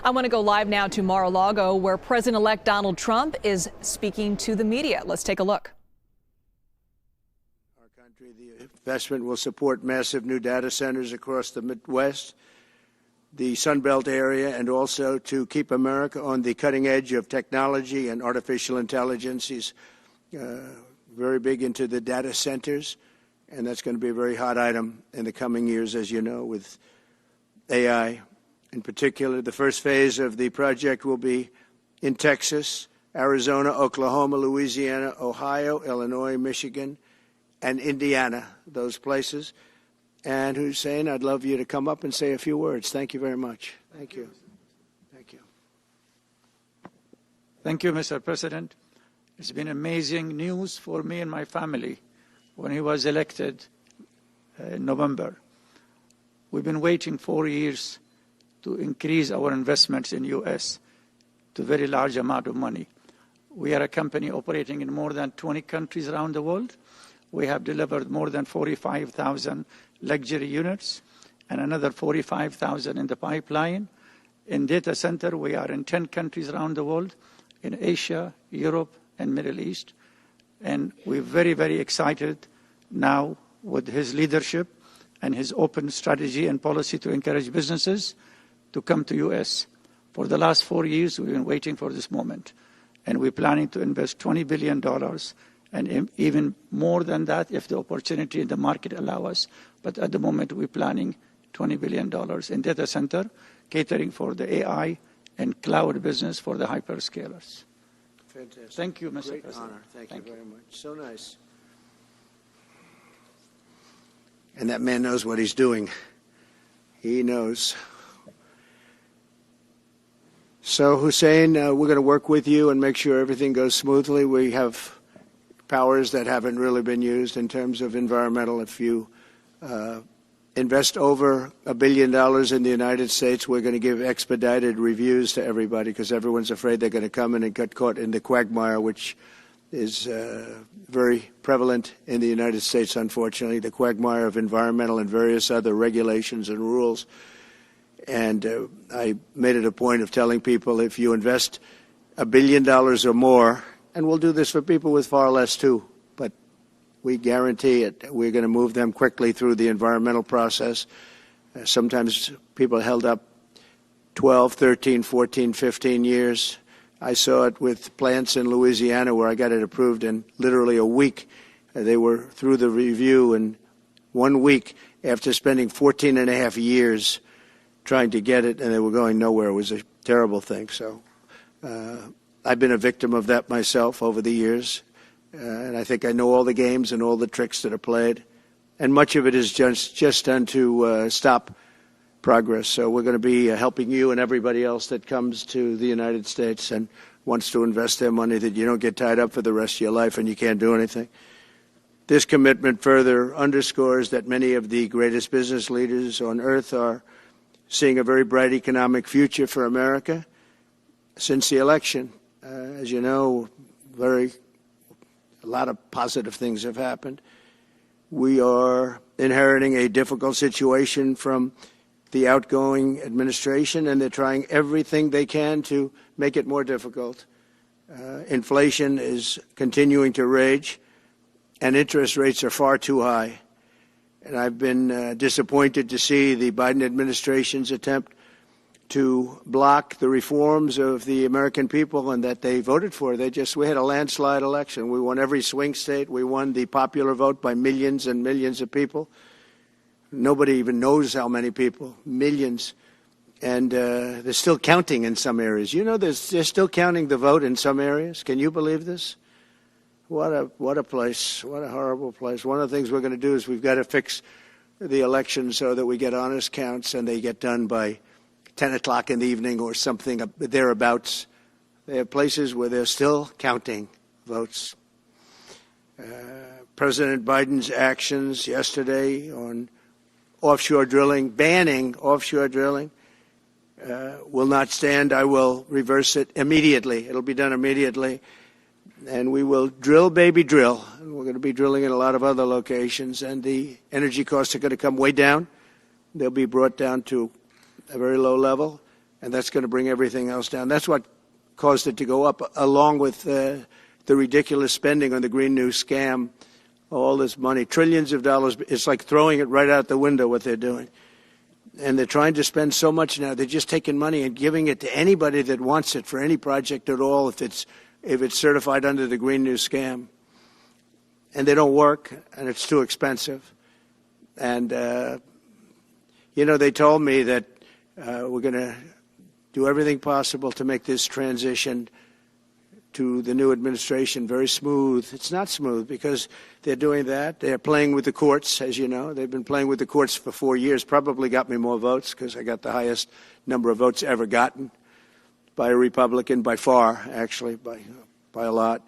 I want to go live now to Mar-a-Lago, where President-elect Donald Trump is speaking to the media. Let's take a look. Our country, the investment will support massive new data centers across the Midwest, the Sun Belt area, and also to keep America on the cutting edge of technology and artificial intelligence. He's very big into the data centers, and that's going to be a very hot item in the coming years, as you know, with AI. In particular, the first phase of the project will be in Texas, Arizona, Oklahoma, Louisiana, Ohio, Illinois, Michigan, and Indiana, those places. And Hussein, I'd love you to come up and say a few words. Thank you very much. Thank you. Thank you. Thank you, Mr. President. It's been amazing news for me and my family when he was elected in November. We've been waiting 4 years to increase our investments in U.S. to a very large amount of money. We are a company operating in more than 20 countries around the world. We have delivered more than 45,000 luxury units and another 45,000 in the pipeline. In data center, we are in 10 countries around the world, in Asia, Europe, and Middle East. And we're very, very excited now with his leadership and his open strategy and policy to encourage businesses to come to U.S. For the last 4 years, we've been waiting for this moment. And we're planning to invest $20 billion and even more than that if the opportunity in the market allow us. But at the moment, we're planning $20 billion in data center, catering for the AI and cloud business for the hyperscalers. Fantastic. Thank you, Mr. Great President. honor. Thank you very much. So nice. And that man knows what he's doing. He knows. So, Hussein, we're going to work with you and make sure everything goes smoothly. We have powers that haven't really been used in terms of environmental. If you invest over $1 billion in the United States, we're going to give expedited reviews to everybody because everyone's afraid they're going to come in and get caught in the quagmire, which is very prevalent in the United States, unfortunately, the quagmire of environmental and various other regulations and rules. And I made it a point of telling people if you invest $1 billion or more, and we'll do this for people with far less too, but we guarantee it. We're going to move them quickly through the environmental process. Sometimes people held up 12, 13, 14, 15 years. I saw it with plants in Louisiana where I got it approved in literally a week. They were through the review in 1 week after spending 14 and a half years trying to get it, and they were going nowhere. It was a terrible thing. So I've been a victim of that myself over the years, and I think I know all the games and all the tricks that are played, and much of it is just done to stop progress. So we're going to be helping you and everybody else that comes to the United States and wants to invest their money, that you don't get tied up for the rest of your life and you can't do anything. This commitment further underscores that many of the greatest business leaders on earth are seeing a very bright economic future for America since the election. As you know, a lot of positive things have happened. We are inheriting a difficult situation from the outgoing administration, and they're trying everything they can to make it more difficult. Inflation is continuing to rage, and interest rates are far too high. And I've been disappointed to see the Biden administration's attempt to block the reforms of the American people and that they voted for. We had a landslide election. We won every swing state. We won the popular vote by millions and millions of people. Nobody even knows how many people, millions. And they're still counting in some areas. You know, they're still counting the vote in some areas. Can you believe this? What a place. What a horrible place. One of the things we're going to do is we've got to fix the election so that we get honest counts and they get done by 10 o'clock in the evening or something thereabouts. They have places where they're still counting votes. President Biden's actions yesterday on offshore drilling, banning offshore drilling, will not stand. I will reverse it immediately. It'll be done immediately. And we will drill, baby, drill. And we're going to be drilling in a lot of other locations. And the energy costs are going to come way down. They'll be brought down to a very low level. and that's going to bring everything else down. That's what caused it to go up, along with the ridiculous spending on the Green New scam, all this money, trillions of dollars. It's like throwing it right out the window, what they're doing. And they're trying to spend so much now. They're just taking money and giving it to anybody that wants it for any project at all, if it's certified under the Green New scam. And they don't work, and it's too expensive. And, you know, they told me that we're going to do everything possible to make this transition to the new administration very smooth. It's not smooth because they're doing that. They're playing with the courts, as you know. They've been playing with the courts for 4 years, probably got me more votes because I got the highest number of votes ever gotten by a Republican, by far, actually, by a lot.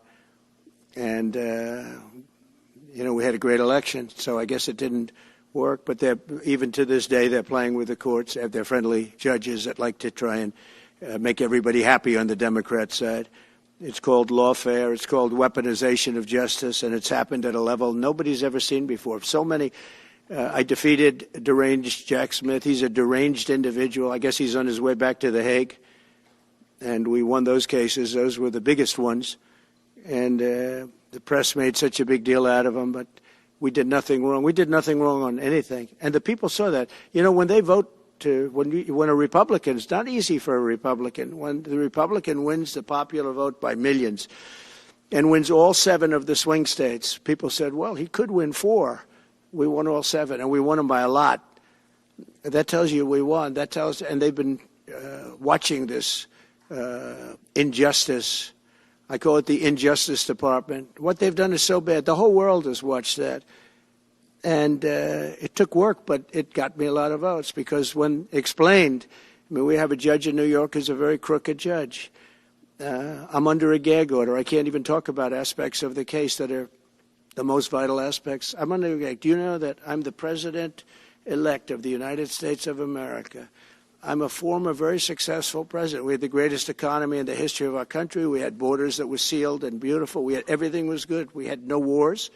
And, you know, we had a great election, so I guess it didn't work. But even to this day, they're playing with the courts. They have their friendly judges that like to try and make everybody happy on the Democrat side. It's called lawfare. It's called weaponization of justice, and it's happened at a level nobody's ever seen before. So many. I defeated deranged Jack Smith. He's a deranged individual. I guess he's on his way back to The Hague, and we won those cases. Those were the biggest ones, and the press made such a big deal out of them, but we did nothing wrong. We did nothing wrong on anything, and the people saw that. You know, when they vote, when a Republican, it's not easy for a Republican. When the Republican wins the popular vote by millions and wins all 7 of the swing states, people said, well, he could win 4. We won all 7, and we won them by a lot. That tells you we won. That tells, and they've been watching this injustice. I call it the Injustice Department. What they've done is so bad. The whole world has watched that. And it took work, but it got me a lot of votes because when explained, I mean, we have a judge in New York who's a very crooked judge. I'm under a gag order. I can't even talk about aspects of the case that are the most vital aspects. I'm under a gag. Do you know that I'm the president-elect of the United States of America? I'm a former very successful president. We had the greatest economy in the history of our country. We had borders that were sealed and beautiful. Everything was good. We had no wars.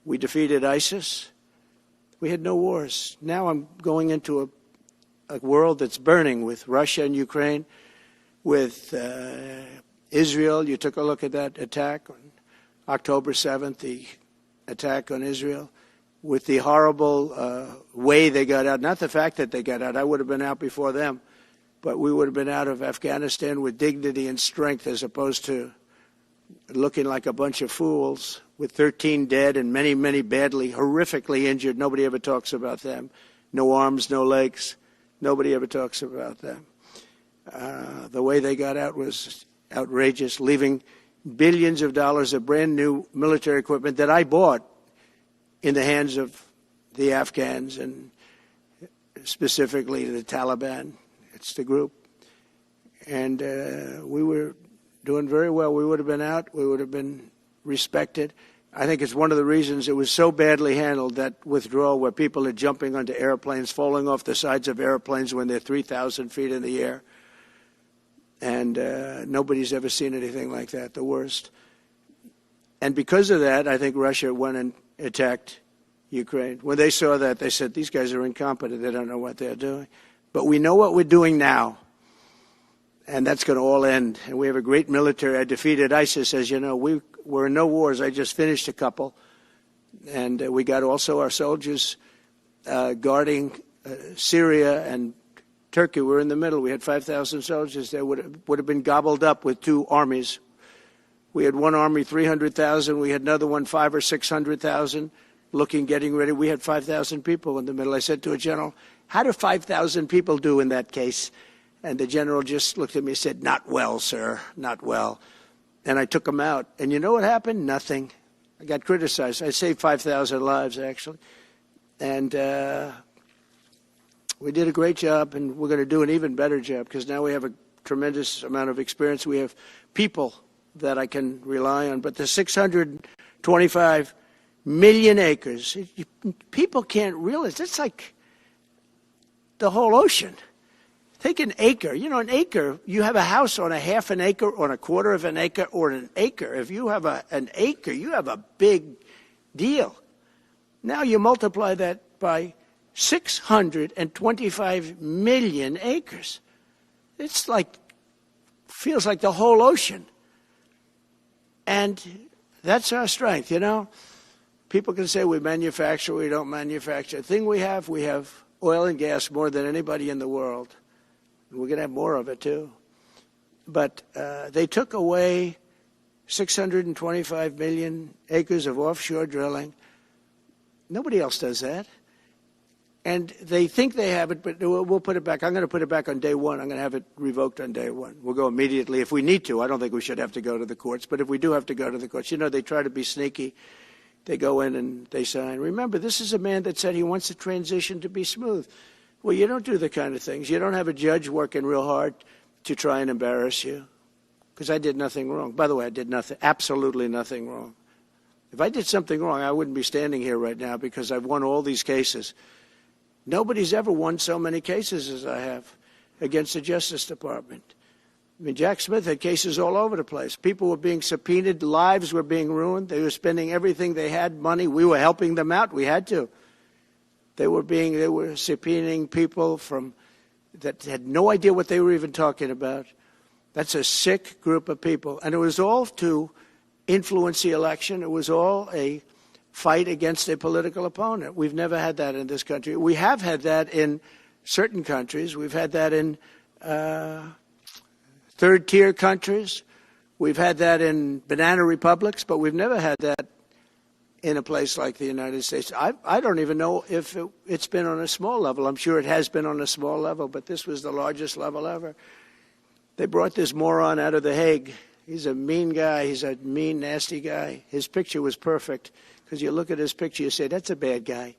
We defeated ISIS. We had no wars. Now I'm going into a world that's burning with Russia and Ukraine, with Israel. You took a look at that attack on October 7th, the attack on Israel, with the horrible way they got out. Not the fact that they got out. I would have been out before them. But we would have been out of Afghanistan with dignity and strength as opposed to looking like a bunch of fools with 13 dead and many, many badly, horrifically injured. Nobody ever talks about them. No arms, no legs. Nobody ever talks about them. The way they got out was outrageous, leaving billions of dollars of brand new military equipment that I bought in the hands of the Afghans and specifically the Taliban. It's the group. And we were doing very well. We would have been out. We would have been respected. I think it's one of the reasons it was so badly handled, that withdrawal where people are jumping onto airplanes, falling off the sides of airplanes when they're 3,000 feet in the air. And nobody's ever seen anything like that, the worst. And because of that, I think Russia went and attacked Ukraine. When they saw that, they said, these guys are incompetent. They don't know what they're doing. But we know what we're doing now. And that's going to all end. And we have a great military. I defeated ISIS, as you know. We're in no wars. I just finished a couple. And we got also our soldiers guarding Syria and Turkey. We're in the middle. We had 5,000 soldiers there. Would have been gobbled up with 2 armies. We had one army, 300,000. We had another one, 500,000 or 600,000, getting ready. We had 5,000 people in the middle. I said to a general, how do 5,000 people do in that case? And the general just looked at me and said, not well, sir, not well. And I took him out. And you know what happened? Nothing. I got criticized. I saved 5,000 lives, actually. And we did a great job, and we're going to do an even better job because now we have a tremendous amount of experience. We have people that I can rely on. But the 625 million acres, people can't realize. It's like the whole ocean. Take an acre. You know, an acre, you have a house on a half an acre, on a quarter of an acre, or an acre. If you have an acre, you have a big deal. Now you multiply that by 625 million acres. it's like, feels like the whole ocean. And that's our strength, you know. People can say we manufacture, we don't manufacture. The thing we have oil and gas more than anybody in the world. We're going to have more of it, too. But they took away 625 million acres of offshore drilling. Nobody else does that. And they think they have it, but we'll put it back. I'm going to put it back on day one. I'm going to have it revoked on day one. We'll go immediately if we need to. I don't think we should have to go to the courts. But if we do have to go to the courts, you know, they try to be sneaky. They go in and they sign. Remember, this is a man that said he wants the transition to be smooth. Well, you don't do the kind of things. You don't have a judge working real hard to try and embarrass you. Because I did nothing wrong. By the way, I did nothing, absolutely nothing wrong. If I did something wrong, I wouldn't be standing here right now because I've won all these cases. Nobody's ever won so many cases as I have against the Justice Department. I mean, Jack Smith had cases all over the place. People were being subpoenaed. Lives were being ruined. They were spending everything they had, money. We were helping them out. We had to. They were subpoenaing people that had no idea what they were even talking about. That's a sick group of people. And it was all to influence the election. It was all a fight against a political opponent. We've never had that in this country. We have had that in certain countries. We've had that in third-tier countries. We've had that in banana republics, but we've never had that in a place like the United States. I don't even know if it's been on a small level. I'm sure it has been on a small level, but this was the largest level ever. They brought this moron out of The Hague. He's a mean guy. He's a mean, nasty guy. His picture was perfect because you look at his picture, you say, that's a bad guy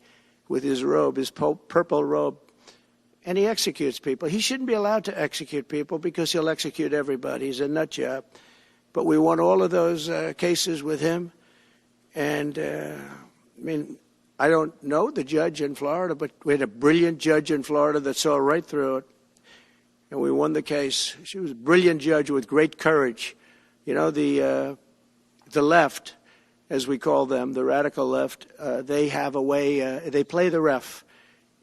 with his robe, his purple robe. And he executes people. He shouldn't be allowed to execute people because he'll execute everybody. He's a nut job. But we won all of those cases with him. And, I mean, I don't know the judge in Florida, but we had a brilliant judge in Florida that saw right through it. And we won the case. She was a brilliant judge with great courage. You know, the left, as we call them, the radical left, they have a way, they play the ref,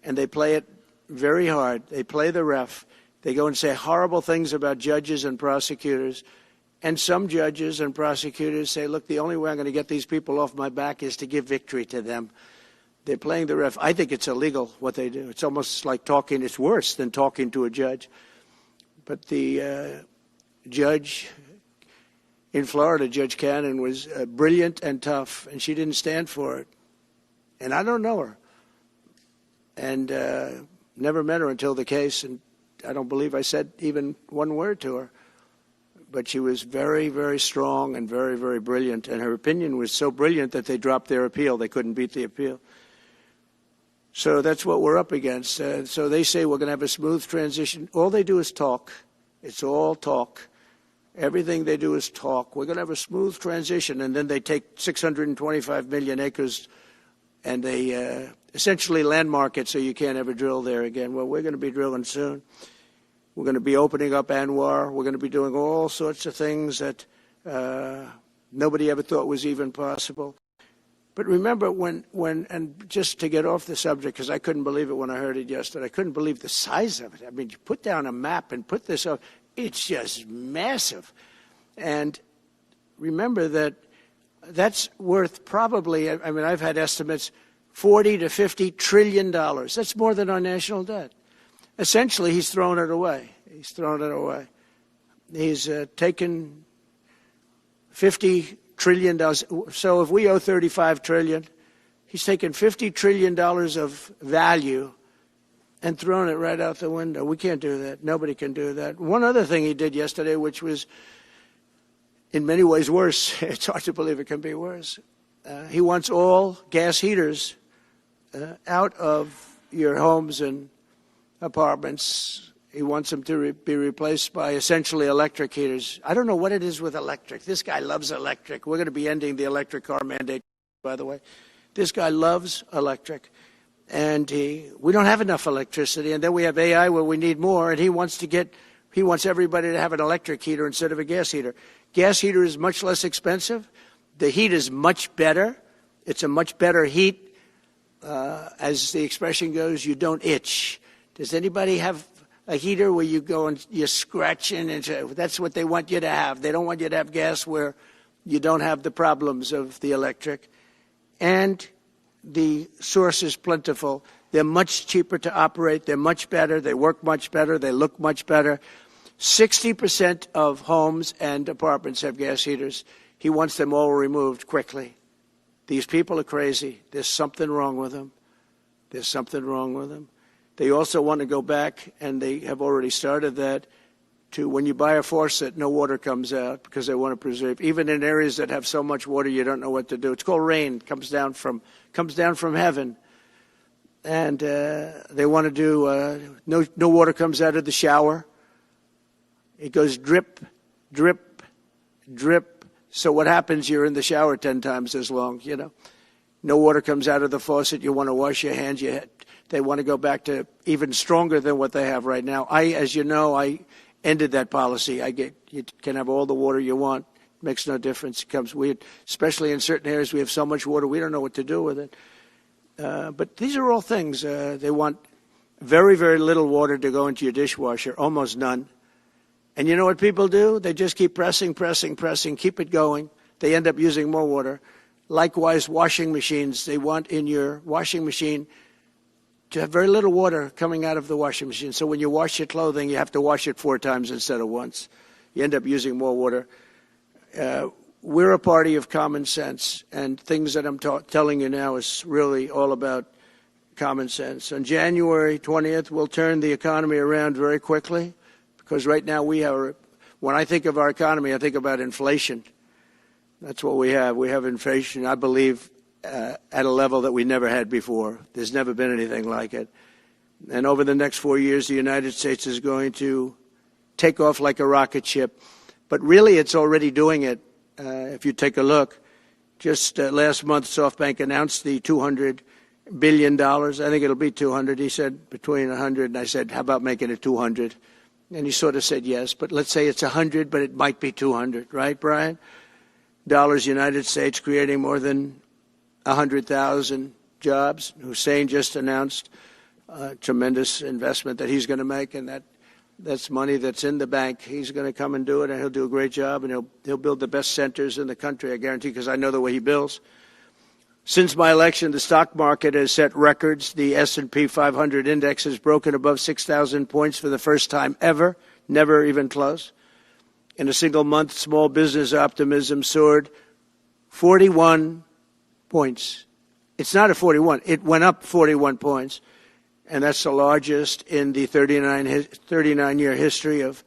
and they play it very hard. They play the ref. They go and say horrible things about judges and prosecutors. And some judges and prosecutors say, look, the only way I'm going to get these people off my back is to give victory to them. They're playing the ref. I think it's illegal what they do. It's almost like talking. It's worse than talking to a judge. But the judge in Florida, Judge Cannon, was brilliant and tough, and she didn't stand for it. And I don't know her. And never met her until the case, and I don't believe I said even one word to her. But she was very, very strong and very, very brilliant. And her opinion was so brilliant that they dropped their appeal. They couldn't beat the appeal. So that's what we're up against. So they say we're going to have a smooth transition. All they do is talk. It's all talk. Everything they do is talk. We're going to have a smooth transition. And then they take 625 million acres and they essentially landmark it so you can't ever drill there again. Well, we're going to be drilling soon. We're going to be opening up Anwar. We're going to be doing all sorts of things that nobody ever thought was even possible. But remember and just to get off the subject, because I couldn't believe it when I heard it yesterday. I couldn't believe the size of it. I mean, you put down a map and put this up. It's just massive. And remember that that's worth probably, I mean, I've had estimates, $40 to $50 trillion. That's more than our national debt. Essentially, he's thrown it away. He's thrown it away. He's taken $50 trillion. So if we owe $35 trillion, he's taken $50 trillion of value and thrown it right out the window. We can't do that. Nobody can do that. One other thing he did yesterday, which was in many ways worse. It's hard to believe it can be worse. He wants all gas heaters out of your homes and apartments. He wants them to be replaced by essentially electric heaters. I don't know what it is with electric. This guy loves electric. We're going to be ending the electric car mandate, by the way. This guy loves electric. And we don't have enough electricity. And then we have AI where we need more. And he wants everybody to have an electric heater instead of a gas heater. Gas heater is much less expensive. The heat is much better. It's a much better heat. As the expression goes, you don't itch. Does anybody have a heater where you go and you're scratching, and that's what they want you to have. They don't want you to have gas where you don't have the problems of the electric. And the source is plentiful. They're much cheaper to operate. They're much better. They work much better. They look much better. 60% of homes and apartments have gas heaters. He wants them all removed quickly. These people are crazy. There's something wrong with them. There's something wrong with them. They also want to go back, and they have already started that, to when you buy a faucet, no water comes out because they want to preserve. Even in areas that have so much water, you don't know what to do. It's called rain. It comes down from heaven. And they want to do, no water comes out of the shower. It goes drip, drip, drip. So what happens, you're in the shower 10 times as long, you know. No water comes out of the faucet. You want to wash your hands. They want to go back to even stronger than what they have right now. As you know, I ended that policy. You can have all the water you want. It makes no difference. It comes weird, especially in certain areas. We have so much water, we don't know what to do with it. But these are all things. They want very, very little water to go into your dishwasher, almost none. And you know what people do? They just keep pressing, keep it going. They end up using more water. Likewise, washing machines. They want in your washing machine to have very little water coming out of the washing machine. So when you wash your clothing, you have to wash it 4 times instead of once. You end up using more water. We're a party of common sense, and things that I'm telling you now is really all about common sense. On January 20th, we'll turn the economy around very quickly, because right now when I think of our economy, I think about inflation. That's what we have. We have inflation, I believe, at a level that we never had before. There's never been anything like it. And over the next 4 years, the United States is going to take off like a rocket ship. But really, it's already doing it. If you take a look, just last month, SoftBank announced the $200 billion. I think it'll be 200. He said between 100, and I said, how about making it 200? And he sort of said yes, but let's say it's 100, but it might be 200, right, Brian? Dollars, United States, creating more than 100,000 jobs. Hussein just announced a tremendous investment that he's going to make, and that's money that's in the bank. He's going to come and do it, and he'll do a great job, and he'll build the best centers in the country, I guarantee, because I know the way he builds. Since my election, the stock market has set records. The S&P 500 index has broken above 6,000 points for the first time ever, never even close. In a single month, small business optimism soared 41 points. It's not a 41. It went up 41 points. And that's the largest in the 39-year history of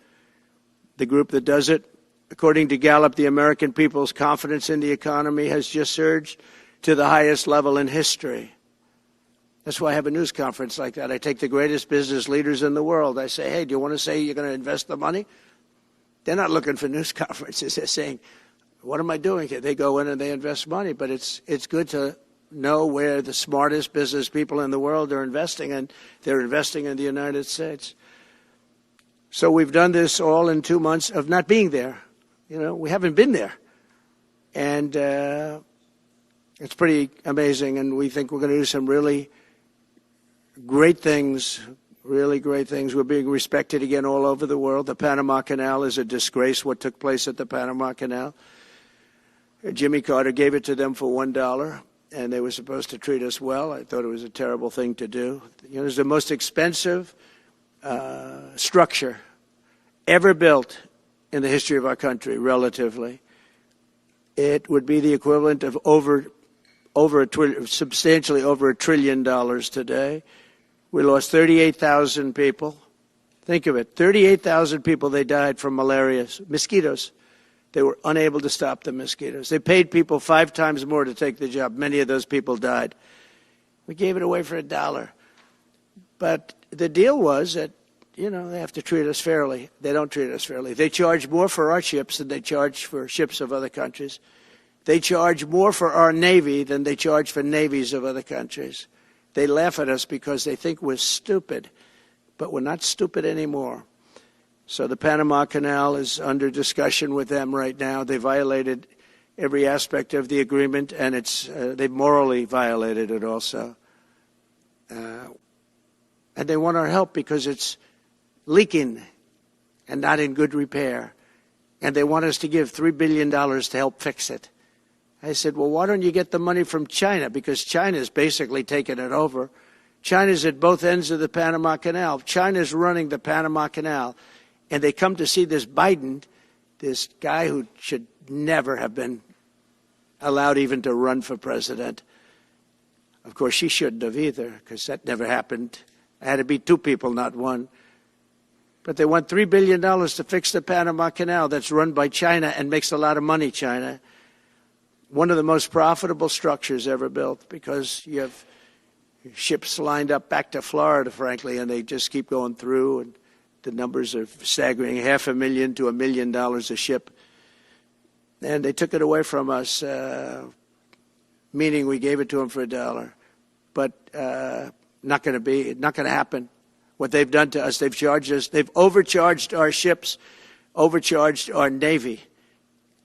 the group that does it. According to Gallup, the American people's confidence in the economy has just surged to the highest level in history. That's why I have a news conference like that. I take the greatest business leaders in the world. I say, hey, do you want to say you're going to invest the money? They're not looking for news conferences. They're saying, what am I doing here? They go in and they invest money. But it's good to know where the smartest business people in the world are investing, and they're investing in the United States. So we've done this all in 2 months of not being there. You know, we haven't been there. And it's pretty amazing, and we think we're going to do some really great things, really great things. We're being respected again all over the world. The Panama Canal is a disgrace, what took place at the Panama Canal. Jimmy Carter gave it to them for $1, and they were supposed to treat us well. I thought it was a terrible thing to do. You know, it's the most expensive structure ever built in the history of our country, relatively. It would be the equivalent of substantially over $1 trillion today. We lost 38,000 people. Think of it, 38,000 people, they died from malaria, mosquitoes. They were unable to stop the mosquitoes. They paid people 5 times more to take the job. Many of those people died. We gave it away for $1. But the deal was that, you know, they have to treat us fairly. They don't treat us fairly. They charge more for our ships than they charge for ships of other countries. They charge more for our Navy than they charge for navies of other countries. They laugh at us because they think we're stupid, but we're not stupid anymore. So the Panama Canal is under discussion with them right now. They violated every aspect of the agreement, and they've morally violated it also. And they want our help because it's leaking and not in good repair. And they want us to give $3 billion to help fix it. I said, well, why don't you get the money from China? Because China's basically taken it over. China's at both ends of the Panama Canal. China's running the Panama Canal. And they come to see this Biden, this guy who should never have been allowed even to run for president. Of course, she shouldn't have either, because that never happened. It had to be two people, not one. But they want $3 billion to fix the Panama Canal that's run by China and makes a lot of money, China. One of the most profitable structures ever built, because you have ships lined up back to Florida, frankly, and they just keep going through, and the numbers are staggering, $500,000 to $1 million a ship. And they took it away from us, meaning we gave it to them for $1. But not going to happen. What they've done to us, they've overcharged our ships, overcharged our Navy.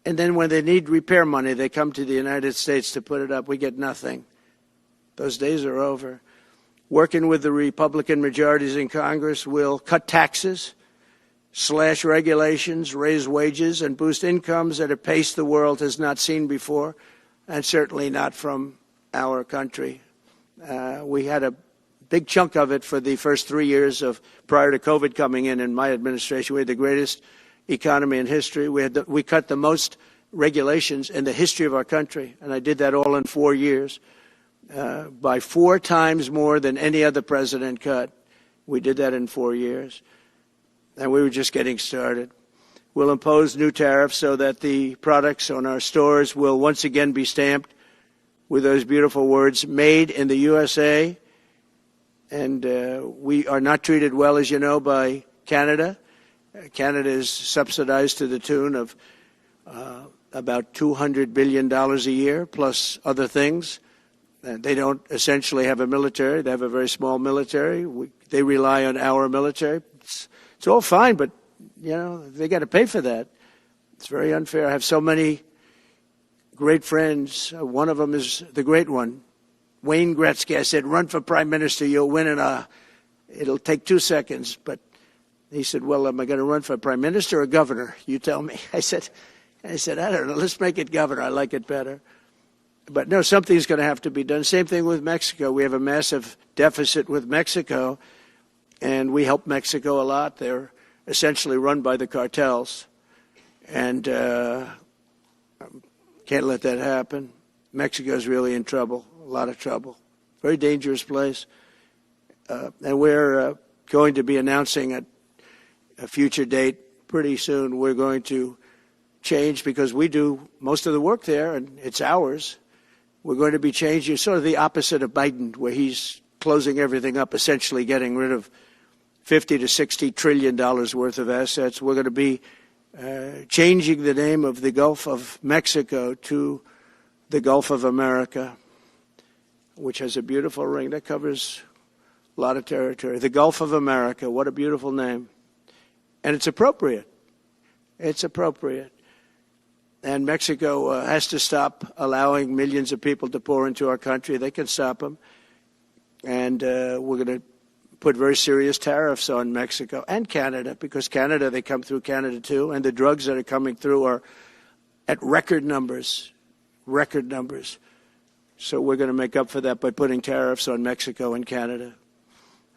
And then when they need repair money, they come to the United States to put it up. We get nothing. Those days are over. Working with the Republican majorities in Congress, we'll cut taxes, slash regulations, raise wages, and boost incomes at a pace the world has not seen before, and certainly not from our country. We had a big chunk of it for the first 3 years prior to COVID coming in my administration. We had the greatest economy in history. We cut the most regulations in the history of our country, and I did that all in 4 years, by 4 times more than any other president cut. We did that in 4 years, and we were just getting started. We'll impose new tariffs so that the products on our stores will once again be stamped with those beautiful words, made in the USA. And we are not treated well, as you know, by Canada. Canada is subsidized to the tune of about $200 billion a year, plus other things. They don't essentially have a military. They have a very small military. They rely on our military. It's all fine, but, you know, they got to pay for that. It's very unfair. I have so many great friends. One of them is the great one, Wayne Gretzky. I said, run for prime minister, you'll win it'll take 2 seconds. But he said, well, am I going to run for prime minister or governor? You tell me. I said, I don't know. Let's make it governor. I like it better. But no, something's going to have to be done. Same thing with Mexico. We have a massive deficit with Mexico, and we help Mexico a lot. They're essentially run by the cartels, and can't let that happen. Mexico's really in trouble. A lot of trouble. Very dangerous place. And we're going to be announcing at a future date pretty soon. We're going to change, because we do most of the work there and it's ours. We're going to be changing, sort of the opposite of Biden, where he's closing everything up, essentially getting rid of $50 to $60 trillion worth of assets. We're going to be changing the name of the Gulf of Mexico to the Gulf of America, which has a beautiful ring that covers a lot of territory. The Gulf of America, what a beautiful name. And it's appropriate. It's appropriate. And Mexico has to stop allowing millions of people to pour into our country. They can stop them. And we're going to put very serious tariffs on Mexico and Canada, because Canada, they come through Canada too. And the drugs that are coming through are at record numbers. Record numbers. So we're going to make up for that by putting tariffs on Mexico and Canada,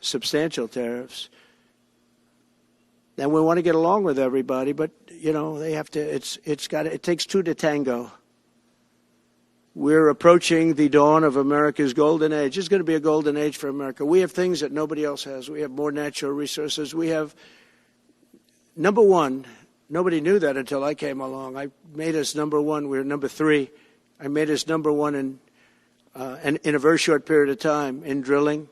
substantial tariffs. And we want to get along with everybody, but, you know, they have to, it takes two to tango. We're approaching the dawn of America's golden age. It's going to be a golden age for America. We have things that nobody else has. We have more natural resources. We have, number one, nobody knew that until I came along. I made us number one. We were number 3. I made us number 1 in a very short period of time in drilling.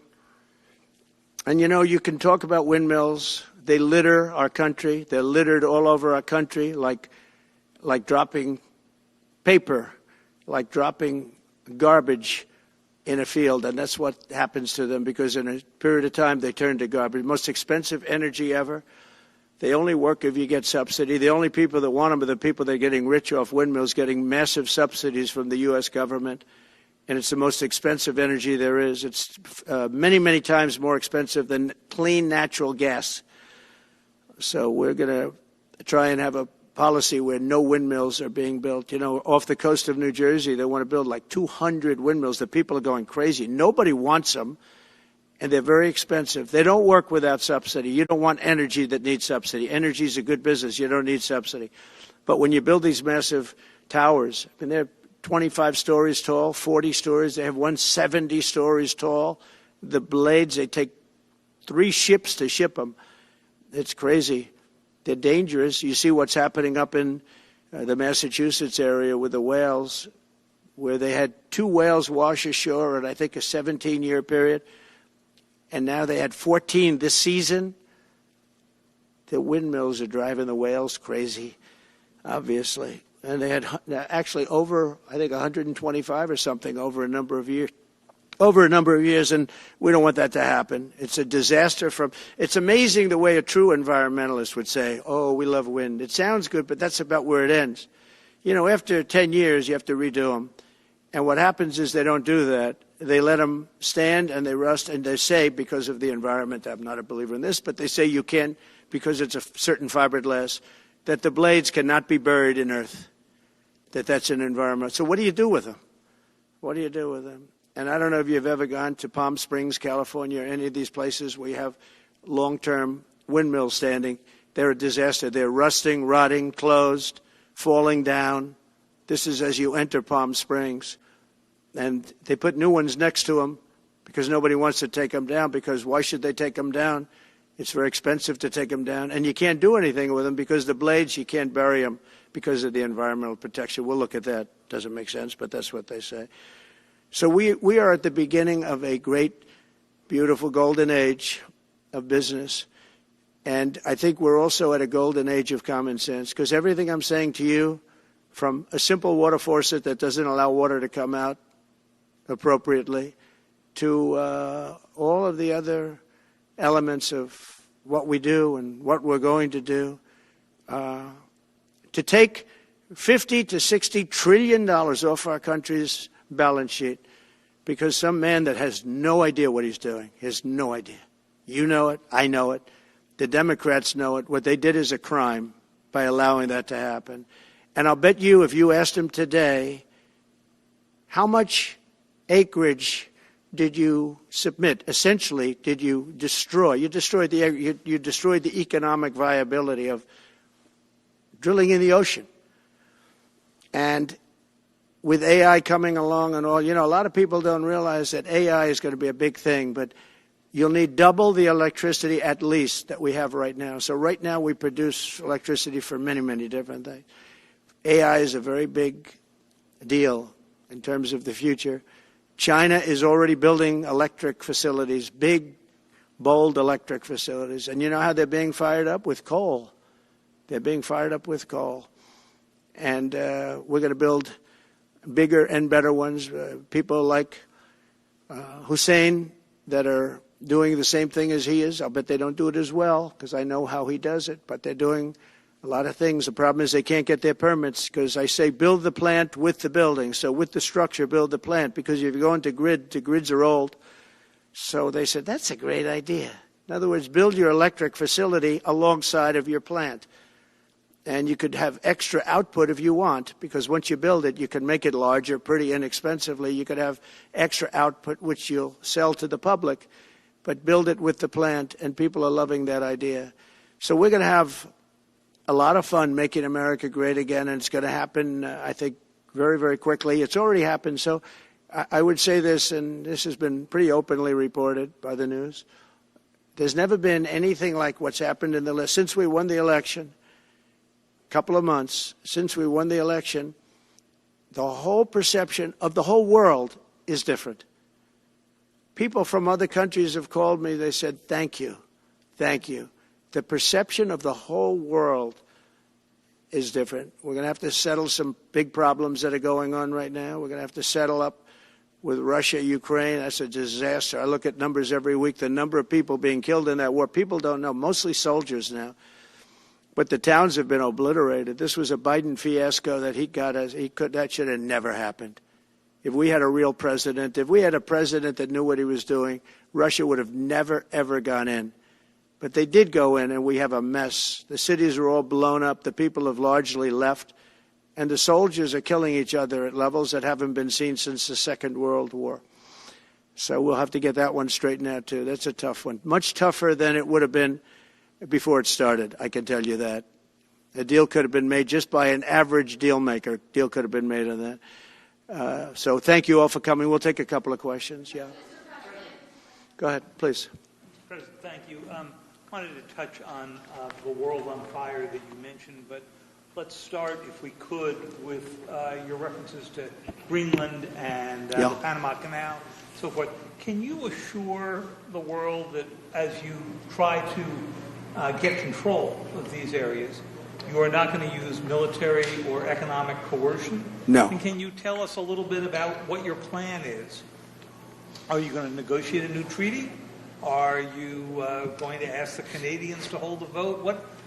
And, you know, you can talk about windmills. They litter our country. They're littered all over our country, like dropping paper, like dropping garbage in a field. And that's what happens to them, because in a period of time they turn to garbage. Most expensive energy ever. They only work if you get subsidy. The only people that want them are the people that are getting rich off windmills, getting massive subsidies from the U.S. government. And it's the most expensive energy there is. It's many, many times more expensive than clean natural gas. So we're going to try and have a policy where no windmills are being built. You know, off the coast of New Jersey, they want to build like 200 windmills. The people are going crazy. Nobody wants them, and they're very expensive. They don't work without subsidy. You don't want energy that needs subsidy. Energy is a good business. You don't need subsidy. But when you build these massive towers, I mean, they're 25 stories tall, 40 stories. They have one 70 stories tall. The blades, they take 3 ships to ship them. It's crazy. They're dangerous. You see what's happening up in the Massachusetts area with the whales, where they had 2 whales wash ashore in, I think, a 17-year period. And now they had 14 this season. The windmills are driving the whales crazy, obviously. And they had actually over, I think, 125 or something over a number of years. And we don't want that to happen. It's a disaster. It's amazing the way a true environmentalist would say, oh, we love wind. It sounds good, but that's about where it ends. You know, after 10 years, you have to redo them. And what happens is they don't do that. They let them stand and they rust, and they say, because of the environment, I'm not a believer in this, but they say you can't, because it's a certain fiberglass, that the blades cannot be buried in earth, that's an environment. So what do you do with them? What do you do with them? And I don't know if you've ever gone to Palm Springs, California, or any of these places where you have long-term windmills standing. They're a disaster. They're rusting, rotting, closed, falling down. This is as you enter Palm Springs. And they put new ones next to them because nobody wants to take them down, because why should they take them down? It's very expensive to take them down. And you can't do anything with them because the blades, you can't bury them because of the environmental protection. We'll look at that. Doesn't make sense, but that's what they say. So we are at the beginning of a great, beautiful golden age of business. And I think we're also at a golden age of common sense, because everything I'm saying to you, from a simple water faucet that doesn't allow water to come out appropriately, to all of the other elements of what we do and what we're going to do, to take $50 to $60 trillion off our country's balance sheet because some man that has no idea what he's doing, has no idea. You know it, I know it, the Democrats know it. What they did is a crime by allowing that to happen. And I'll bet you, if you asked him today, how much acreage did you submit? Essentially, did you destroy? You destroyed the economic viability of drilling in the ocean. And with AI coming along and all, you know, a lot of people don't realize that AI is going to be a big thing, but you'll need double the electricity at least that we have right now. So right now we produce electricity for many, many different things. AI is a very big deal in terms of the future. China is already building electric facilities, big, bold electric facilities. And you know how they're being fired up? With coal. They're being fired up with coal. And we're going to build bigger and better ones. People like Hussein that are doing the same thing as he is. I'll bet they don't do it as well because I know how he does it, but they're doing a lot of things. The problem is they can't get their permits because I say build the plant with the building. So with the structure, build the plant, because if you go into grid, the grids are old. So they said, that's a great idea. In other words, build your electric facility alongside of your plant. And you could have extra output if you want, because once you build it, you can make it larger pretty inexpensively. You could have extra output, which you'll sell to the public, but build it with the plant, and people are loving that idea. So we're going to have a lot of fun making America great again, and it's going to happen, I think, very, very quickly. It's already happened. So I would say this, and this has been pretty openly reported by the news. There's never been anything like what's happened in the list since we won the election. Couple of months since we won the election, the whole perception of the whole world is different. People from other countries have called me. They said, thank you. Thank you. The perception of the whole world is different. We're going to have to settle some big problems that are going on right now. We're going to have to settle up with Russia, Ukraine. That's a disaster. I look at numbers every week, the number of people being killed in that war. People don't know, mostly soldiers now. But the towns have been obliterated. This was a Biden fiasco that he got. That should have never happened. If we had a real president, if we had a president that knew what he was doing, Russia would have never, ever gone in. But they did go in, and we have a mess. The cities are all blown up. The people have largely left. And the soldiers are killing each other at levels that haven't been seen since the Second World War. So we'll have to get that one straightened out, too. That's a tough one. Much tougher than it would have been before it started, I can tell you that. A deal could have been made just by an average deal maker. Deal could have been made on that. So thank you all for coming. We'll take a couple of questions. Yeah. Go ahead, please. President, thank you. Wanted to touch on the world on fire that you mentioned, but let's start, if we could, with your references to Greenland and the Panama Canal, so forth. Can you assure the world that as you try to get control of these areas, you are not going to use military or economic coercion? No. And can you tell us a little bit about what your plan is? Are you going to negotiate a new treaty? Are you going to ask the Canadians to hold a vote?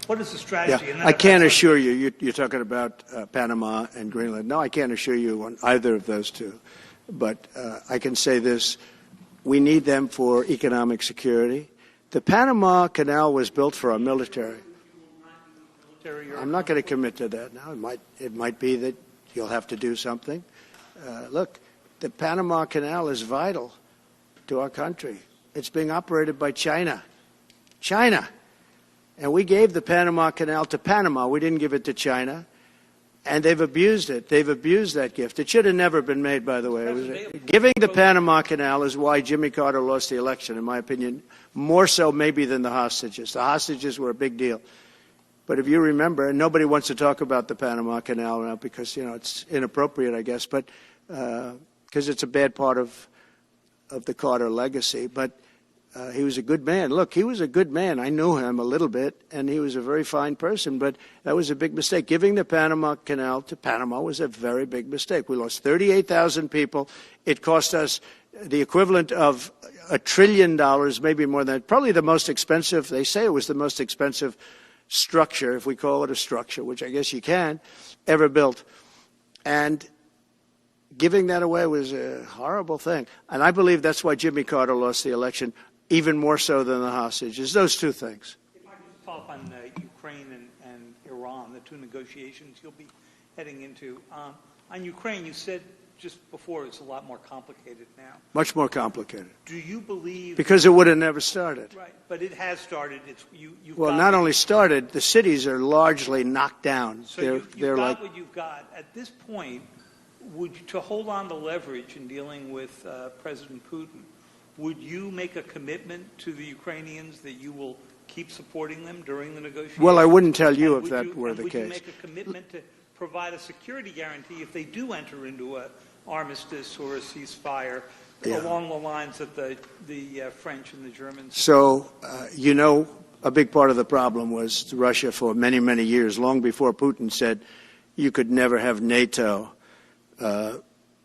What is the strategy? Yeah, I can't assure you. You're talking about Panama and Greenland. No, I can't assure you on either of those two. But I can say this. We need them for economic security. The Panama Canal was built for our military. I'm not going to commit to that now. It might be that you'll have to do something. Look, the Panama Canal is vital to our country. It's being operated by China. China. And we gave the Panama Canal to Panama. We didn't give it to China. And they've abused it. They've abused that gift. It should have never been made, by the way. Giving the Panama Canal is why Jimmy Carter lost the election, in my opinion, more so maybe than the hostages. The hostages were a big deal. But if you remember, and nobody wants to talk about the Panama Canal now because, it's inappropriate, I guess, but because it's a bad part of the Carter legacy. But he was a good man. Look, he was a good man. I knew him a little bit, and he was a very fine person. But that was a big mistake. Giving the Panama Canal to Panama was a very big mistake. We lost 38,000 people. It cost us the equivalent of $1 trillion, maybe more than that. Probably the most expensive. They say it was the most expensive structure, if we call it a structure, which I guess you can, ever built. And giving that away was a horrible thing. And I believe that's why Jimmy Carter lost the election, even more so than the hostages. Those two things. If I could follow up on Ukraine and Iran, the two negotiations you'll be heading into. On Ukraine, you said just before it's a lot more complicated now. Much more complicated. Do you believe... Because it would have never started. Right, but it has started. Well, not only started, the cities are largely knocked down. So you've got what you've got. At this point, to hold on to leverage in dealing with President Putin, would you make a commitment to the Ukrainians that you will keep supporting them during the negotiations? Well, I wouldn't tell you if that were the case. Would you make a commitment to provide a security guarantee if they do enter into an armistice or a ceasefire along the lines that the French and the Germans? So, a big part of the problem was Russia for many, many years, long before Putin said you could never have NATO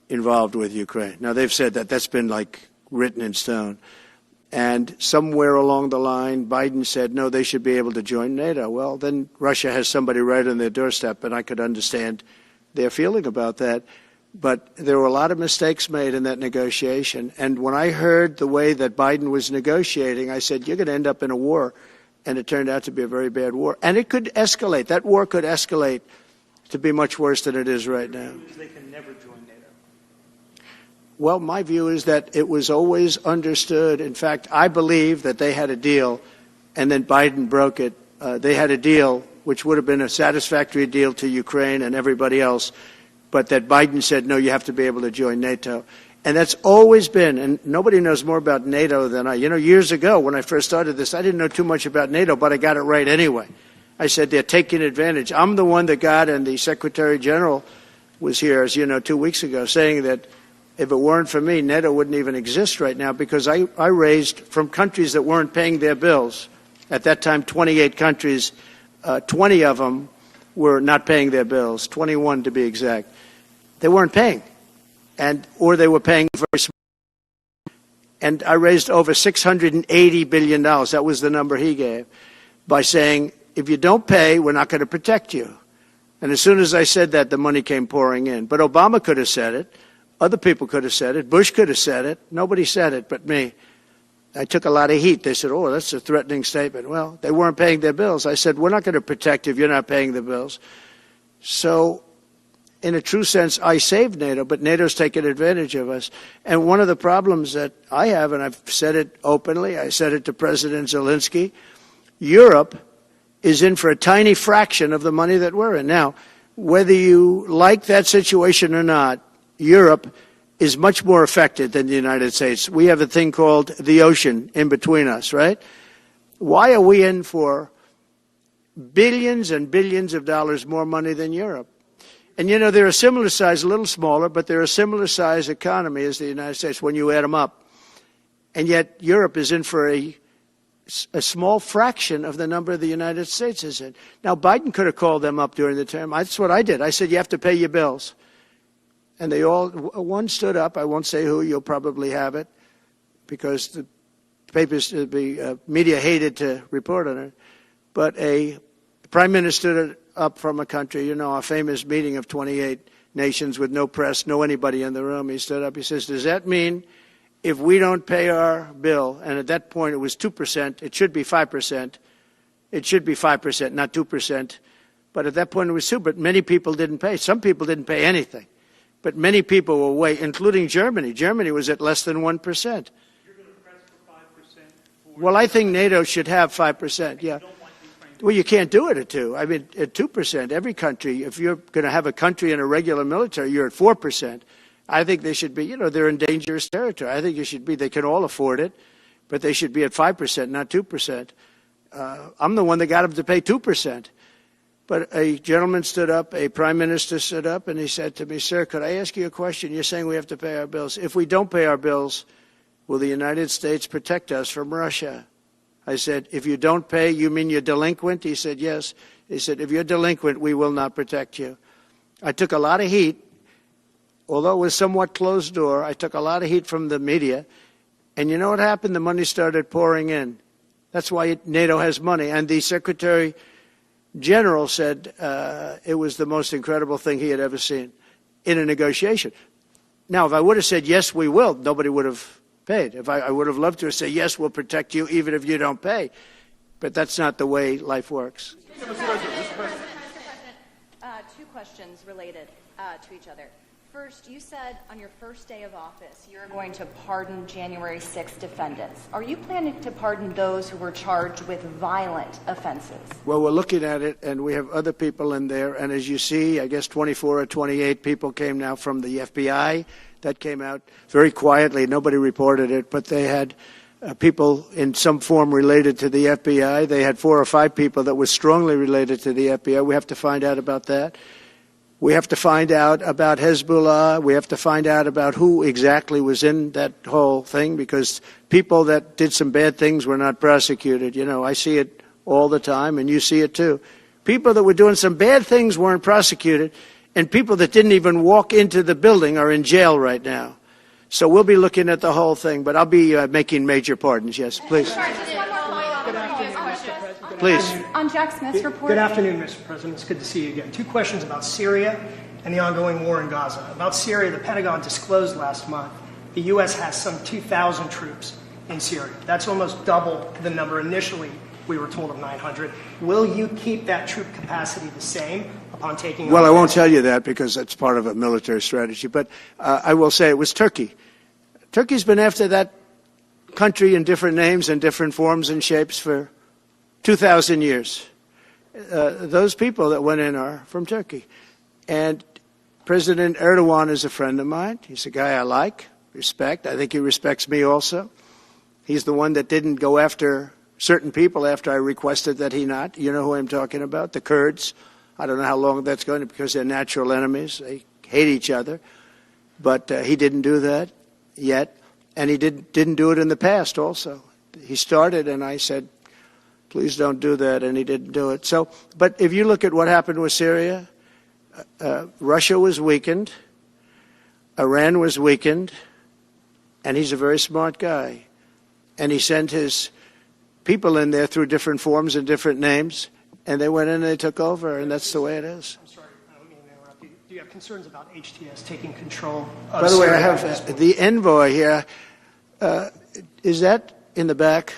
involved with Ukraine. Now, they've said that. That's been written in stone. And somewhere along the line, Biden said, no, they should be able to join NATO. Well, then Russia has somebody right on their doorstep, and I could understand their feeling about that. But there were a lot of mistakes made in that negotiation. And when I heard the way that Biden was negotiating, I said, you're going to end up in a war. And it turned out to be a very bad war. And it could escalate. That war could escalate to be much worse than it is right now. They can never join NATO. Well, my view is that it was always understood. In fact, I believe that they had a deal, and then Biden broke it. They had a deal which would have been a satisfactory deal to Ukraine and everybody else, but that Biden said, no, you have to be able to join NATO. And that's always been, and nobody knows more about NATO than I. Years ago when I first started this, I didn't know too much about NATO, but I got it right anyway. I said they're taking advantage. I'm the one that got, and the Secretary General was here, as you know, 2 weeks ago, saying that if it weren't for me, NATO wouldn't even exist right now, because I raised from countries that weren't paying their bills. At that time, 28 countries, 20 of them were not paying their bills, 21 to be exact. They weren't paying, or they were paying very small. And I raised over $680 billion. That was the number he gave, by saying, if you don't pay, we're not going to protect you. And as soon as I said that, the money came pouring in. But Obama could have said it. Other people could have said it. Bush could have said it. Nobody said it but me. I took a lot of heat. They said, oh, that's a threatening statement. Well, they weren't paying their bills. I said, we're not going to protect you if you're not paying the bills. So in a true sense, I saved NATO, but NATO's taken advantage of us. And one of the problems that I have, and I've said it openly, I said it to President Zelensky, Europe is in for a tiny fraction of the money that we're in. Now, whether you like that situation or not, Europe is much more affected than the United States. We have a thing called the ocean in between us, right? Why are we in for billions and billions of dollars more money than Europe? And, you know, they're a similar size, a little smaller, but they're a similar size economy as the United States when you add them up. And yet Europe is in for a small fraction of the number the United States is in. Now, Biden could have called them up during the term. That's what I did. I said, you have to pay your bills. And they all, one stood up. I won't say who. You'll probably have it because the papers, the media hated to report on it. But a prime minister stood up from a country, you know, a famous meeting of 28 nations with no press, no anybody in the room. He stood up. He says, does that mean if we don't pay our bill, and at that point it was 2%, it should be 5%. It should be 5%, not 2%. But at that point it was 2%. But many people didn't pay. Some people didn't pay anything. But many people were way, including Germany. Germany was at less than 1%. You're going to press for 5%? Well, I think NATO should have 5%, yeah. Well, you can't do it at 2%. I mean, at 2%, every country, if you're going to have a country in a regular military, you're at 4%. I think they should be, you know, they're in dangerous territory. I think it should be, they can all afford it, but they should be at 5%, not 2%. I'm the one that got them to pay 2%. But a gentleman stood up, a prime minister stood up, and he said to me, sir, could I ask you a question? You're saying we have to pay our bills. If we don't pay our bills, will the United States protect us from Russia? I said, if you don't pay, you mean you're delinquent? He said, yes. He said, if you're delinquent, we will not protect you. I took a lot of heat. Although it was somewhat closed door, I took a lot of heat from the media. And you know what happened? The money started pouring in. That's why NATO has money. And the Secretary General said it was the most incredible thing he had ever seen in a negotiation. Now, if I would have said, yes, we will, nobody would have paid. If I would have loved to say, yes, we'll protect you even if you don't pay. But that's not the way life works. Mr. President, two questions related to each other. First, you said on your first day of office you're going to pardon January 6th defendants. Are you planning to pardon those who were charged with violent offenses? Well, we're looking at it, and we have other people in there. And as you see, I guess 24 or 28 people came now from the FBI. That came out very quietly. Nobody reported it, but they had people in some form related to the FBI. They had 4 or 5 people that were strongly related to the FBI. We have to find out about that. We have to find out about Hezbollah. We have to find out about who exactly was in that whole thing, because people that did some bad things were not prosecuted. You know, I see it all the time, and you see it too. People that were doing some bad things weren't prosecuted, and people that didn't even walk into the building are in jail right now. So we'll be looking at the whole thing, but I'll be making major pardons. Yes, please. Please. On Jack Smith's report. Good afternoon, Mr. President. It's good to see you again. 2 questions about Syria and the ongoing war in Gaza. About Syria, the Pentagon disclosed last month the U.S. has some 2,000 troops in Syria. That's almost double the number initially we were told of 900. Will you keep that troop capacity the same upon taking over? Well, I won't tell you that because that's part of a military strategy. But I will say it was Turkey. Turkey's been after that country in different names and different forms and shapes for 2,000 years. Those people that went in are from Turkey. And President Erdogan is a friend of mine. He's a guy I like, respect. I think he respects me also. He's the one that didn't go after certain people after I requested that he not. You know who I'm talking about, the Kurds. I don't know how long that's going to, because they're natural enemies. They hate each other. But he didn't do that yet. And he didn't do it in the past also. He started, and I said, please don't do that, and he didn't do it. So, but if you look at what happened with Syria, Russia was weakened, Iran was weakened, and he's a very smart guy. And he sent his people in there through different forms and different names, and they went in and they took over, and that's the way it is. I'm sorry, I don't mean to interrupt you. Do you have concerns about HTS taking control of Syria? By the way, I have the envoy here. Is that in the back,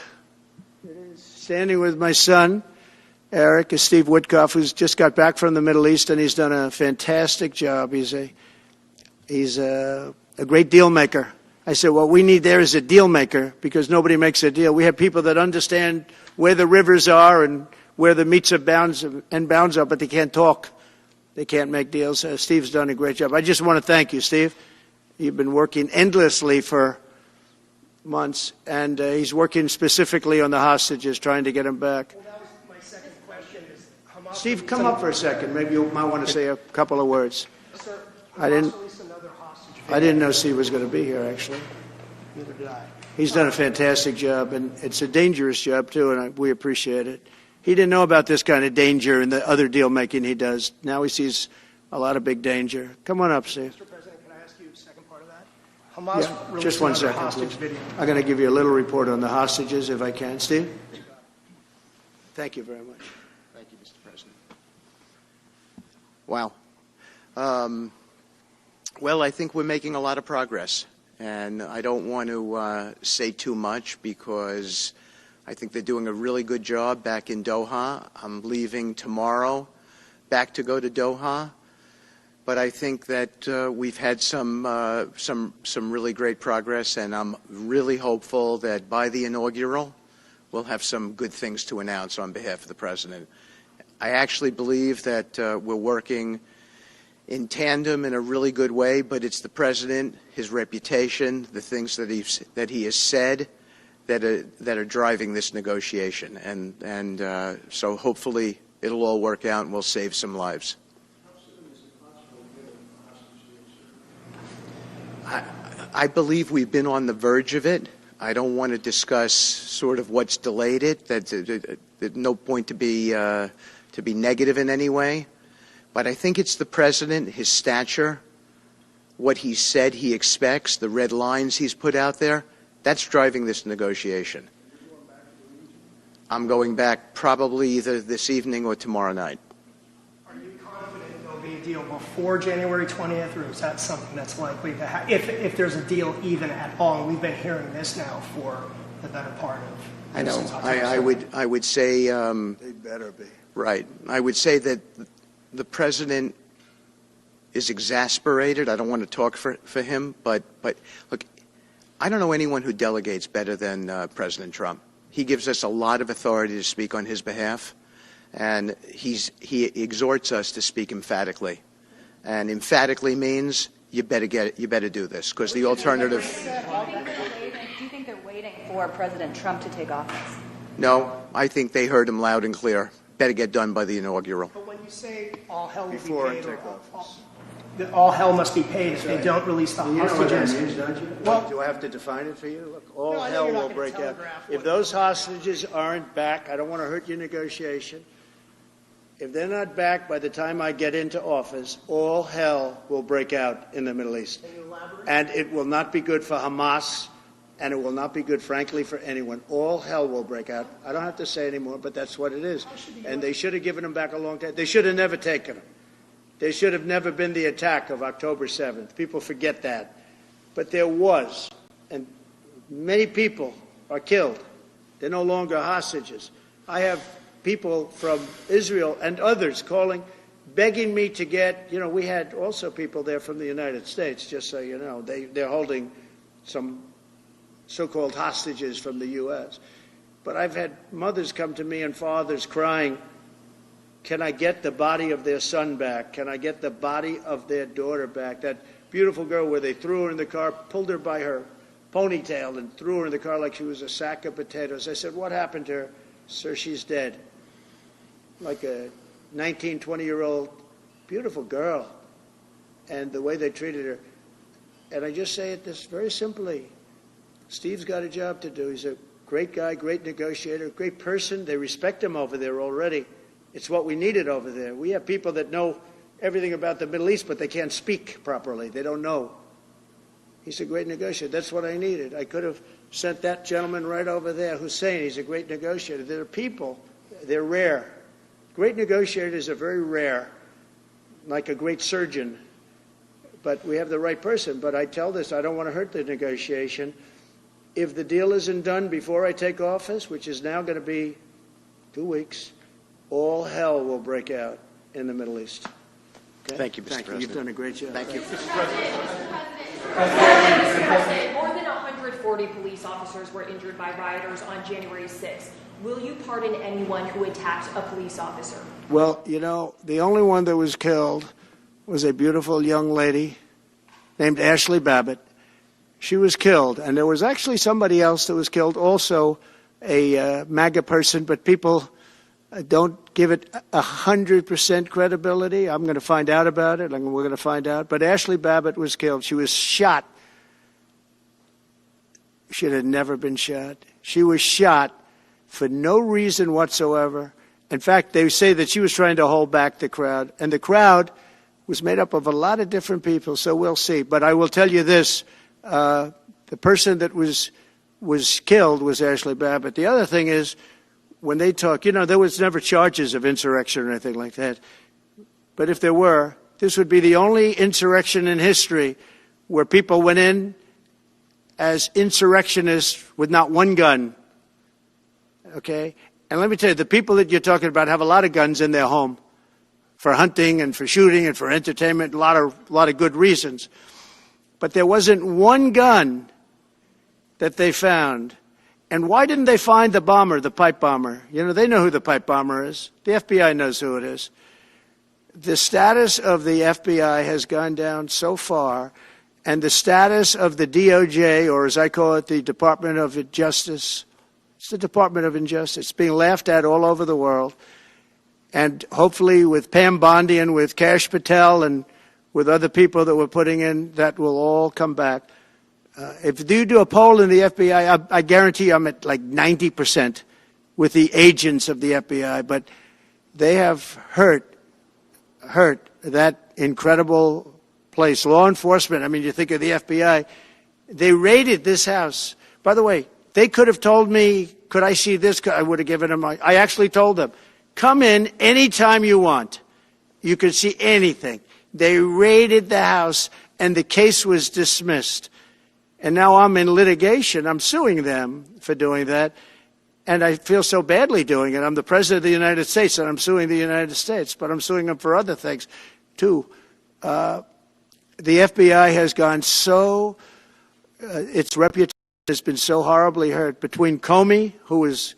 standing with my son, Eric, is Steve Witkoff, who's just got back from the Middle East, and he's done a fantastic job. He's a great deal maker. I said, what we need there is a deal maker, because nobody makes a deal. We have people that understand where the rivers are and where the meets and bounds are, but they can't talk. They can't make deals. Steve's done a great job. I just want to thank you, Steve. You've been working endlessly for months, and he's working specifically on the hostages, trying to get them back. Well, that was my second question. Is Hamas Steve, come up for a second. Maybe you might want to say a couple of words. Sir, I didn't another hostage. I didn't know Steve was going to be here, actually. Neither did I. He's done a fantastic job, and it's a dangerous job, too, and we appreciate it. He didn't know about this kind of danger and the other deal-making he does. Now he sees a lot of big danger. Come on up, Steve. Mr. President, can I ask you a second part of that? Hamas Yeah, just one second, hostage please. video. I'm going to give you a little report on the hostages, if I can. Steve? Thank you very much. Thank you, Mr. President. Wow. Well, I think we're making a lot of progress, and I don't want to say too much because I think they're doing a really good job back in Doha. I'm leaving tomorrow back to go to Doha, but I think that we've had some really great progress, and I'm really hopeful that by the inaugural, we'll have some good things to announce on behalf of the President. I actually believe that we're working in tandem in a really good way, but it's the President, his reputation, the things that he has said that are driving this negotiation, and so hopefully it'll all work out and we'll save some lives. I believe we've been on the verge of it. I don't want to discuss sort of what's delayed it. There's no point to be negative in any way. But I think it's the President, his stature, what he said he expects, the red lines he's put out there, that's driving this negotiation. I'm going back probably either this evening or tomorrow night. Are you confident there'll be a deal before January 20th, or is that something that's likely to happen? If there's a deal even at all, we've been hearing this now for the better part of. I know. I would say. They better be. Right. I would say that the President is exasperated. I don't want to talk for him, but look, I don't know anyone who delegates better than President Trump. He gives us a lot of authority to speak on his behalf, and he exhorts us to speak emphatically. And emphatically means you better do this, because the alternative. Do you think they're waiting for President Trump to take office? No, I think they heard him loud and clear. Better get done by the inaugural. But when you say all hell will Before be paid, I take office. all hell must be paid if they don't release the You know what that hostages. means, don't you? Well- Do I have to define it for you? Look, all No, I know hell you're not will gonna break out. telegraph If what- those hostages aren't back, I don't want to hurt your negotiation. If they're not back by the time I get into office, all hell will break out in the Middle East. Can you elaborate? And it will not be good for Hamas, and it will not be good, frankly, for anyone. All hell will break out. I don't have to say anymore, but that's what it is. And they should have given them back a long time. They should have never taken them. There should have never been the attack of October 7th. People forget that. But there was, and many people are killed. They're no longer hostages. I have people from Israel and others calling, begging me to get, we had also people there from the United States, just so you know. They're holding some so-called hostages from the U.S. But I've had mothers come to me and fathers crying, can I get the body of their son back? Can I get the body of their daughter back? That beautiful girl where they threw her in the car, pulled her by her ponytail and threw her in the car like she was a sack of potatoes. I said, what happened to her? Sir, she's dead. Like a 19, 20-year-old beautiful girl. And the way they treated her. And I just say it this very simply. Steve's got a job to do. He's a great guy, great negotiator, great person. They respect him over there already. It's what we needed over there. We have people that know everything about the Middle East, but they can't speak properly. They don't know. He's a great negotiator. That's what I needed. I could have sent that gentleman right over there, Hussein. He's a great negotiator. There are people, they're rare. Great negotiators are very rare, like a great surgeon. But we have the right person. But I tell this, I don't want to hurt the negotiation. if the deal isn't done before I take office, which is now going to be 2 weeks, all hell will break out in the Middle East. Okay? Thank you, Mr. President. You've done a great job. Thank you. More than 140 police officers were injured by rioters on January 6th. Will you pardon anyone who attacked a police officer? Well, you know, the only one that was killed was a beautiful young lady named Ashley Babbitt. She was killed, and there was actually somebody else that was killed, also a MAGA person, but people don't give it 100% credibility. I'm going to find out about it, and we're going to find out. But Ashley Babbitt was killed. She was shot. She had never been shot. She was shot for no reason whatsoever. In fact, they say that she was trying to hold back the crowd, and the crowd was made up of a lot of different people, so we'll see. But I will tell you this, the person that was killed was Ashley Babbitt. The other thing is, when they talk, you know, there was never charges of insurrection or anything like that. But if there were, this would be the only insurrection in history where people went in as insurrectionists with not one gun. Okay? And let me tell you, the people that you're talking about have a lot of guns in their home for hunting and for shooting and for entertainment, a lot of good reasons. But there wasn't one gun that they found. And why didn't they find the bomber, the pipe bomber? You know, they know who the pipe bomber is. The FBI knows who it is. The status of the FBI has gone down so far, and the status of the DOJ, or as I call it, the Department of Justice, it's the Department of Injustice. It's being laughed at all over the world. And hopefully with Pam Bondi and with Kash Patel and with other people that we're putting in, that will all come back. If you do a poll in the FBI, I guarantee I'm at like 90% with the agents of the FBI, but they have hurt that incredible place. Law enforcement, I mean, you think of the FBI, they raided this house. By the way, they could have told me, could I see this? I would have given them, I actually told them, come in anytime you want. You can see anything. They raided the house, and the case was dismissed. And now I'm in litigation. I'm suing them for doing that. And I feel so badly doing it. I'm the President of the United States, and I'm suing the United States. But I'm suing them for other things, too. The FBI has gone so, its reputation has been so horribly hurt. Between Comey, who is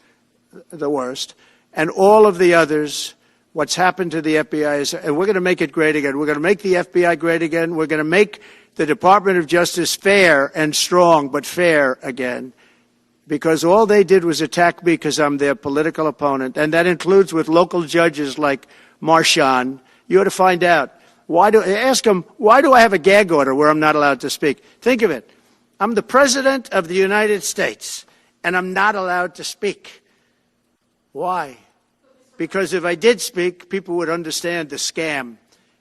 the worst, and all of the others, what's happened to the FBI is, and we're going to make it great again. We're going to make the FBI great again. We're going to make the Department of Justice fair and strong, but fair again, because all they did was attack me because I'm their political opponent, and that includes with local judges like Marchand. You ought to find out. Ask them, why do I have a gag order where I'm not allowed to speak? Think of it. I'm the President of the United States, and I'm not allowed to speak. Why? Because if I did speak, people would understand the scam.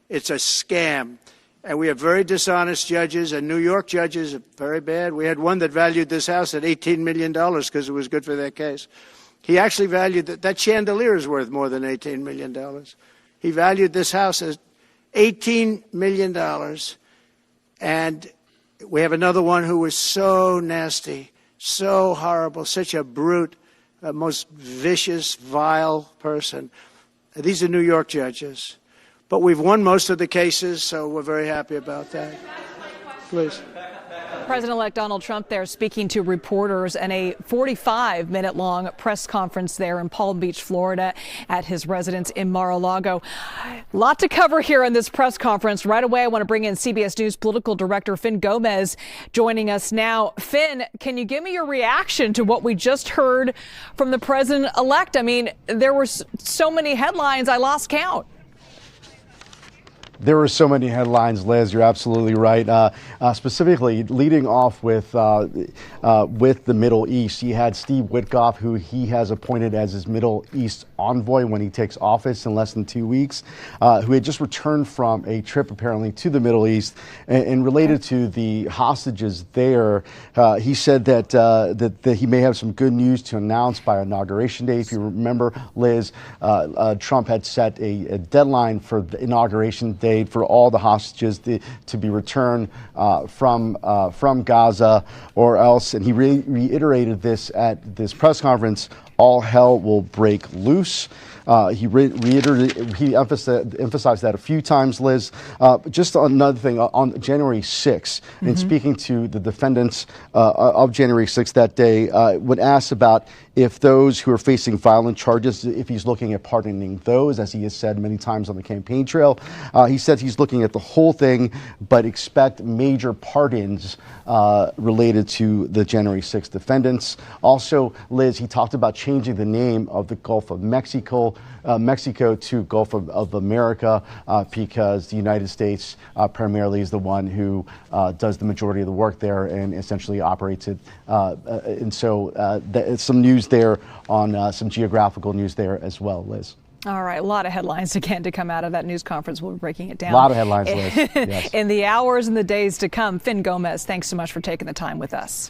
It's a scam. And we have very dishonest judges, and New York judges are very bad. We had one that valued this house at $18 million because it was good for their case. He actually valued that chandelier is worth more than $18 million. He valued this house as $18 million. And we have another one who was so nasty, so horrible, such a brute, most vicious, vile person. These are New York judges. But we've won most of the cases, so we're very happy about that. Please. President-elect Donald Trump there speaking to reporters in a 45-minute-long press conference there in Palm Beach, Florida, at his residence in Mar-a-Lago. A lot to cover here in this press conference. Right away, I want to bring in CBS News political director Fin Gómez joining us now. Fin, can you give me your reaction to what we just heard from the president-elect? I mean, there were so many headlines, I lost count. There were so many headlines, Liz. You're absolutely right. Specifically, leading off with the Middle East, he had Steve Witkoff, who he has appointed as his Middle East envoy when he takes office in less than 2 weeks, who had just returned from a trip apparently to the Middle East, and related to the hostages there. He said that he may have some good news to announce by inauguration day. If you remember, Liz, Trump had set a deadline for the inauguration day aid for all the hostages to be returned from Gaza, or else, and he reiterated this at this press conference, all hell will break loose. He emphasized that a few times, Liz. Just another thing, on January 6th, in speaking to the defendants of January 6th that day, when asked about if those who are facing violent charges, if he's looking at pardoning those, as he has said many times on the campaign trail, he said he's looking at the whole thing, but expect major pardons related to the January 6th defendants. Also, Liz, he talked about changing the name of the Gulf of Mexico to Gulf of America, because the United States primarily is the one who does the majority of the work there and essentially operates it. And so some news there on some geographical news there as well, Liz. All right, a lot of headlines again to come out of that news conference. We'll be breaking it down. A lot of headlines, Liz. Yes. In the hours and the days to come. Fin Gómez, thanks so much for taking the time with us.